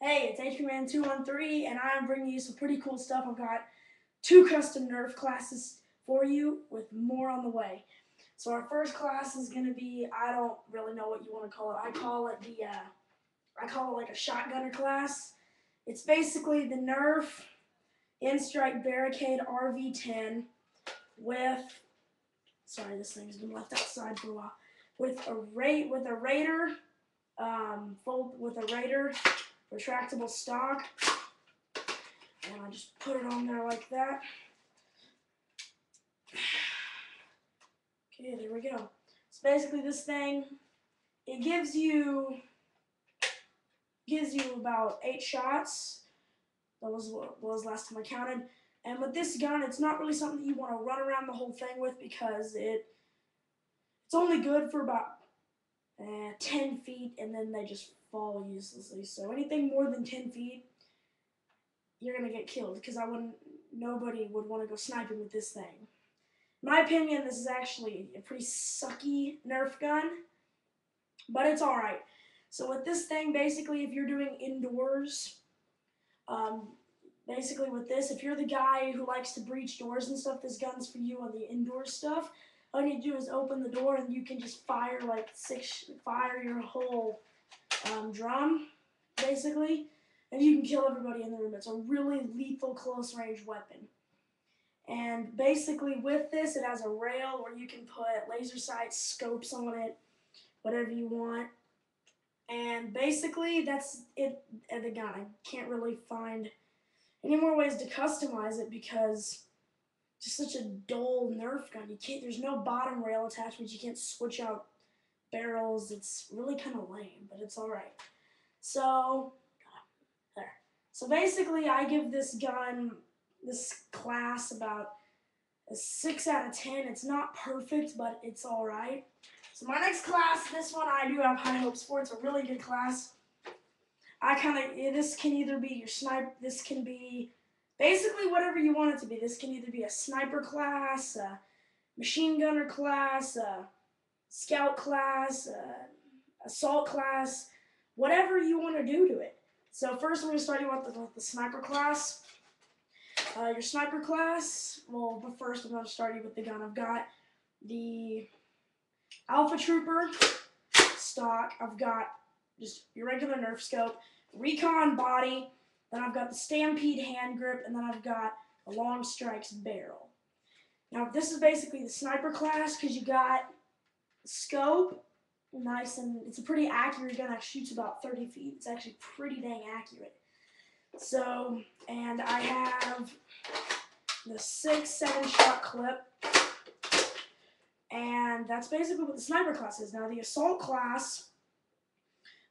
Hey, it's HPMan213, and I'm bringing you some pretty cool stuff. I've got 2 custom Nerf classes for you, with more on the way. So our first class is going to be, I don't really know what you want to call it. I call it like a shotgunner class. It's basically the Nerf In-Strike Barricade RV10 with, sorry, this thing's been left outside for a while, with a Raider, retractable stock, and I just put it on there like that. Okay, there we go. So basically this thing, it gives you about 8 shots. That was last time I counted. And with this gun, it's not really something that you want to run around the whole thing with, because it's only good for about 10 feet, and then they just fall uselessly. So anything more than 10 feet, you're gonna get killed, because nobody would want to go sniping with this thing. In my opinion, this is actually a pretty sucky Nerf gun, but it's alright. So with this thing, basically, if you're doing indoors, basically with this, if you're the guy who likes to breach doors and stuff, this gun's for you on the indoor stuff. All you need to do is open the door, and you can just fire your whole drum, basically, and you can kill everybody in the room. It's a really lethal close-range weapon. And basically with this, it has a rail where you can put laser sights, scopes on it, whatever you want. And basically that's it at the gun. I can't really find any more ways to customize it, because it's just such a dull Nerf gun. There's no bottom rail attachment. You can't switch out barrels. It's really kind of lame, but it's alright. So, there. So basically, I give this class about a 6 out of 10. It's not perfect, but it's alright. So my next class, this one I do have high hopes for. It's a really good class. This can either be your this can be basically whatever you want it to be. This can either be a sniper class, a machine gunner class, a scout class, assault class, whatever you want to do to it. So first, I'm going to start you with the sniper class. Your sniper class, but first I'm going to start you with the gun. I've got the Alpha Trooper stock. I've got just your regular Nerf scope, Recon body, then I've got the Stampede hand grip, and then I've got the Long Strikes barrel. Now this is basically the sniper class, because you got the scope, nice, and it's a pretty accurate gun. That shoots about 30 feet. It's actually pretty dang accurate. So, and I have the 6-7 shot clip, and that's basically what the sniper class is. Now the assault class,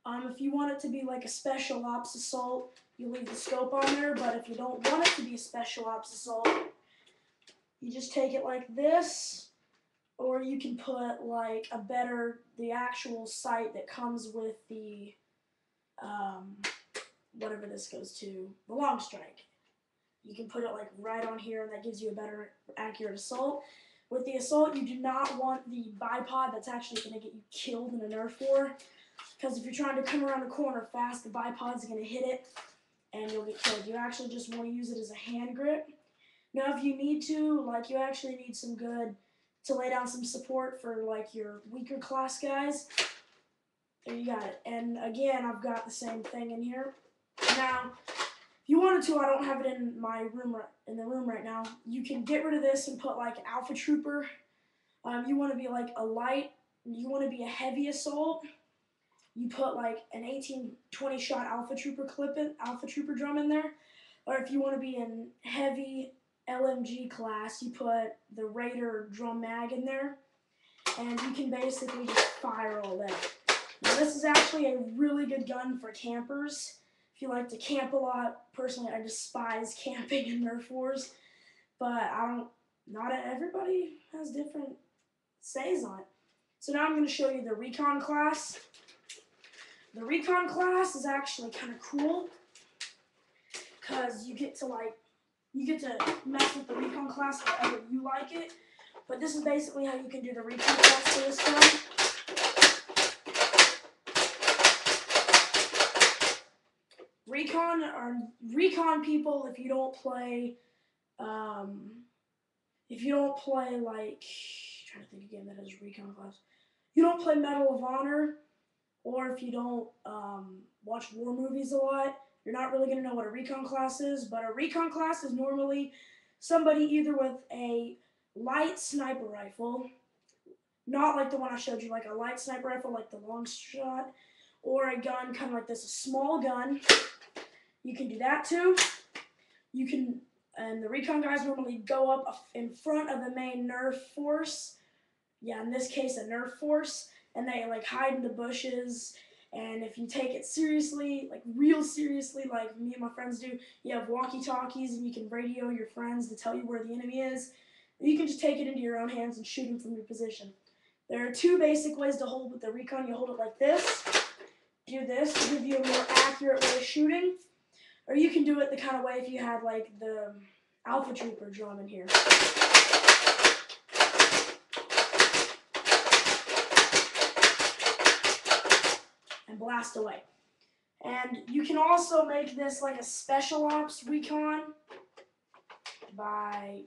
if you want it to be like a special ops assault, you leave the scope on there, but if you don't want it to be a special ops assault, you just take it like this, or you can put like the actual sight that comes with the, whatever this goes to, the Long Strike. You can put it like right on here, and that gives you a better accurate assault. With the assault, you do not want the bipod. That's actually going to get you killed in a Nerf war, because if you're trying to come around the corner fast, the bipod's going to hit it, and you'll get killed. You actually just want to use it as a hand grip. Now, if you need to, you actually need to lay down some support for, your weaker class guys, there you got it. And again, I've got the same thing in here. Now, if you wanted to, I don't have it in my room the room right now. You can get rid of this and put an Alpha Trooper. You want to be you want to be a heavy assault. You put an 18-20 shot Alpha Trooper drum in there. Or if you want to be in heavy LMG class, you put the Raider drum mag in there, and you can basically just fire all that. Now this is actually a really good gun for campers. If you like to camp a lot, personally I despise camping in Nerf wars, but not everybody has different says on it. So now I'm going to show you the Recon class. The Recon class is actually kind of cool, because you get to mess with the Recon class however you like it. But this is basically how you can do the Recon class for this gun. recon people, if you don't play like, I'm trying to think again, that has recon class. You don't play Medal of Honor, or if you don't watch war movies a lot, you're not really going to know what a recon class is. But a recon class is normally somebody either with a light sniper rifle, not like the one I showed you, like a light sniper rifle, like the long shot, or a gun kind of like this, a small gun. You can do that too. You can, and the recon guys normally go up in front of the main Nerf force. Yeah, in this case, a Nerf force, and they like hide in the bushes. And if you take it seriously, like real seriously, like me and my friends do, you have walkie-talkies and you can radio your friends to tell you where the enemy is. You can just take it into your own hands and shoot them from your position. There are two basic ways to hold with the recon. You hold it like this, do this to give you a more accurate way of shooting, or you can do it the kind of way if you had like the Alpha Trooper drum in here. And blast away. And you can also make this like a special ops recon by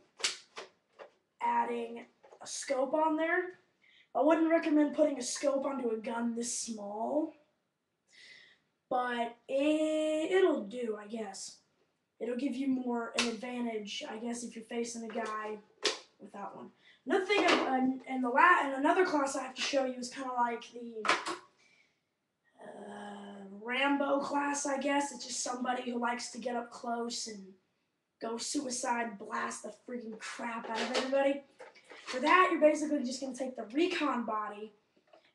adding a scope on there. I wouldn't recommend putting a scope onto a gun this small, but it'll do, I guess. It'll give you more an advantage, I guess, if you're facing a guy without one. Another thing, in another class I have to show you is kind of like the Rambo class, I guess. It's just somebody who likes to get up close and go suicide, blast the freaking crap out of everybody. For that, you're basically just going to take the recon body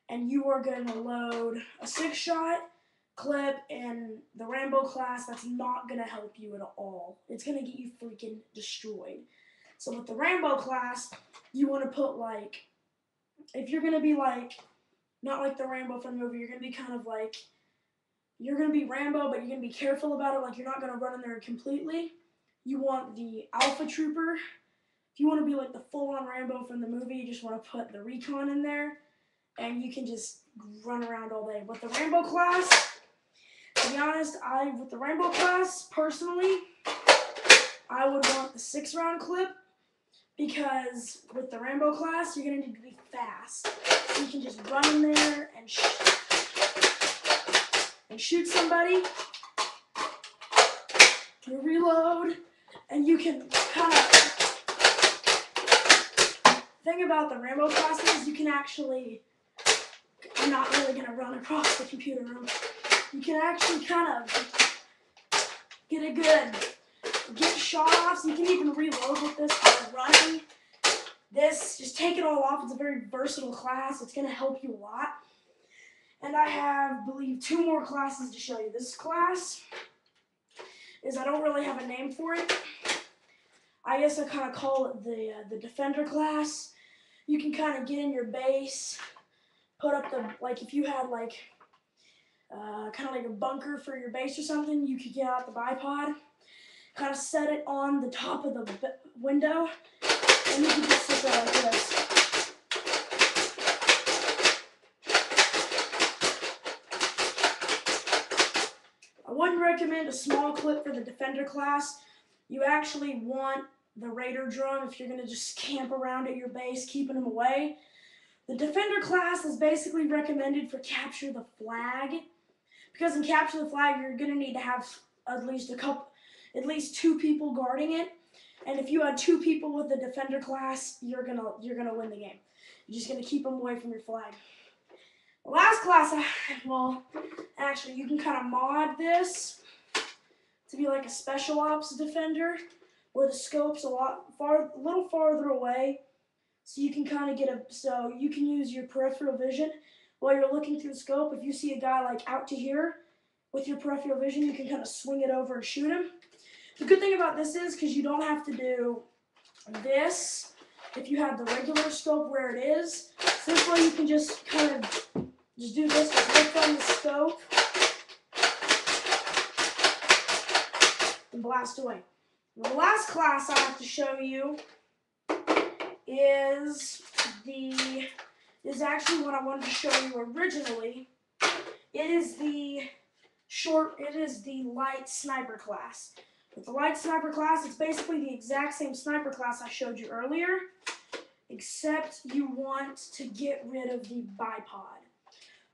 and you are going to load a 6-shot clip in the Rambo class. That's not going to help you at all. It's going to get you freaking destroyed. So with the Rambo class, you want to put like, if you're going to be like, not like the Rambo from the movie, you're going to be kind of like, you're going to be Rambo, but you're going to be careful about it, like you're not going to run in there completely. You want the Alpha Trooper. If you want to be like the full-on Rambo from the movie, you just want to put the recon in there, and you can just run around all day. With the Rambo class, to be honest, with the Rambo class, personally, I would want the 6-round clip, because with the Rambo class, you're going to need to be fast. So you can just run in there and shoot somebody, you reload, and you can kind of, thing about the Rambo class is you can actually, I'm not really going to run across the computer room, you can actually kind of get shot off, so you can even reload with this by running. This, just take it all off. It's a very versatile class. It's going to help you a lot. And I have, I believe, 2 more classes to show you. This class is, I don't really have a name for it. I guess I kind of call it the Defender class. You can kind of get in your base, put up the, like if you had like, kind of like a bunker for your base or something, you could get out the bipod, kind of set it on the top of the window, and you can just sit there like this. I wouldn't recommend a small clip for the Defender class. You actually want the Raider drum if you're going to just camp around at your base, keeping them away. The Defender class is basically recommended for Capture the Flag, because in Capture the Flag you're going to need to have at least 2 people guarding it. And if you had 2 people with the Defender class, you're gonna win the game. You're just gonna keep them away from your flag. The last class, well, actually, you can kind of mod this to be like a special ops Defender, where the scope's a little farther away, so you can kind of so you can use your peripheral vision while you're looking through the scope. If you see a guy like out to here, with your peripheral vision, you can kind of swing it over and shoot him. The good thing about this is, because you don't have to do this if you have the regular scope where it is. So this way you can just kind of just do this, just look on the scope, and blast away. The last class I have to show you is actually what I wanted to show you originally. It is the It is the light sniper class. With the light sniper class, it's basically the exact same sniper class I showed you earlier, except you want to get rid of the bipod.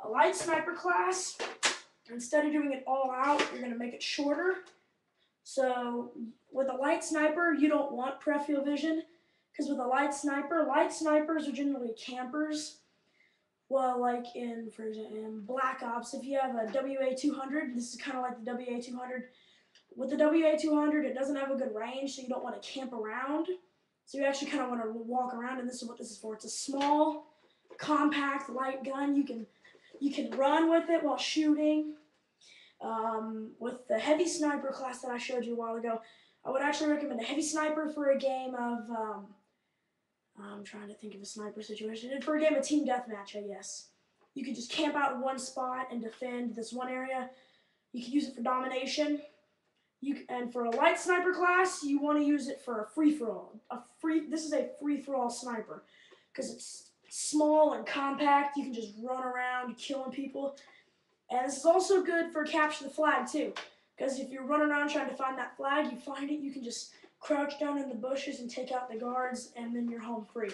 A light sniper class, instead of doing it all out, you're going to make it shorter. So with a light sniper, you don't want peripheral vision, because with a light snipers are generally campers. Well, like for example, in Black Ops, if you have a WA-200, this is kind of like the WA-200. With the WA-200, it doesn't have a good range, so you don't want to camp around. So you actually kind of want to walk around, and this is what this is for. It's a small, compact, light gun. You can run with it while shooting. With the heavy sniper class that I showed you a while ago, I would actually recommend a heavy sniper for a game of, I'm trying to think of a sniper situation. And for a game of team deathmatch, I guess. You can just camp out in one spot and defend this one area. You can use it for domination. And for a light sniper class, you want to use it for a free-for-all. This is a free-for-all sniper, because it's small and compact. You can just run around killing people. And this is also good for capture the flag too, because if you're running around trying to find that flag, you find it, you can just crouch down in the bushes and take out the guards, and then you're home free.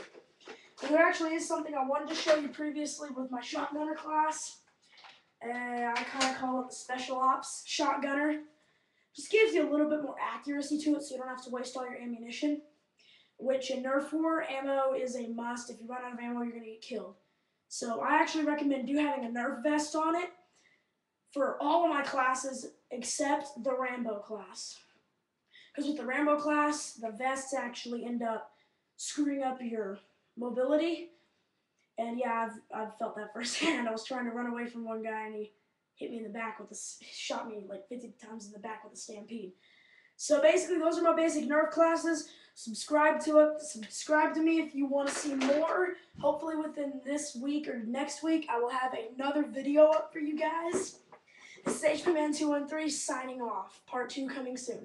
And there actually is something I wanted to show you previously with my shotgunner class. I kind of call it the special ops shotgunner. Just gives you a little bit more accuracy to it, so you don't have to waste all your ammunition. Which in Nerf war, ammo is a must. If you run out of ammo, you're going to get killed. So I actually recommend having a Nerf vest on it for all of my classes except the Rambo class. Because with the Rambo class, the vests actually end up screwing up your mobility. And yeah, I've felt that firsthand. I was trying to run away from one guy, and he hit me in the back shot me like 50 times in the back with a stampede. So basically, those are my basic Nerf classes. Subscribe to it. Subscribe to me if you want to see more. Hopefully within this week or next week, I will have another video up for you guys. This is HPman213 signing off. Part 2 coming soon.